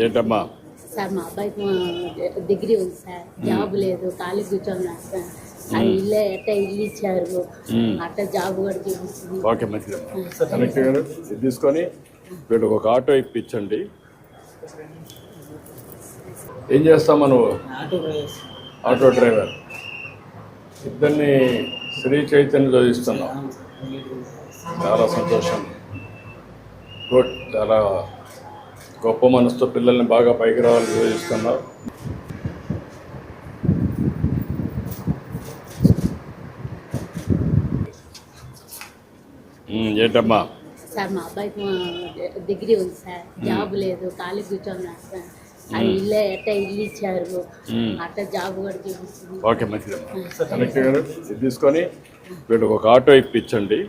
ఏంటమ్మా? సార్ మా అబ్బాయికి డిగ్రీ ఉంది సార్, జాబ్ లేదు, ఖాళీ కూర్చోన్నారు సార్. అది ఇల్లు ఇల్లు ఇచ్చారు, అట్లా జాబ్ కూడా చూపిస్తుంది. ఓకే, మంచిదమ్మా. కలెక్టర్ గారు ఇది తీసుకొని వీళ్ళకి ఒక ఆటో ఇప్పించండి. ఏం చేస్తామా నువ్వు? Auto driver. ఇద్దరిని శ్రీ చైతన్య చదివిస్తున్నావు. చాలా సంతోషం. గుడ్. చాలా గొప్ప మనసుతో పిల్లల్ని బాగా పైకి రావాలని చదివిస్తున్నావు. ఏంటమ్మా? సార్ మా అబ్బాయికి డిగ్రీ ఉంది సార్, జాబ్ లేదు, ఖాళీ కూర్చోన్నారు సార్. అది ఇల్లు ఇల్లు ఇచ్చారు, అట్లా జాబ్ కూడా చూపిస్తుంది. ఓకే, మంచిదమ్మా. కలెక్టర్ గారు ఇది తీసుకొని వీళ్ళకి ఒక ఆటో ఇప్పించండి.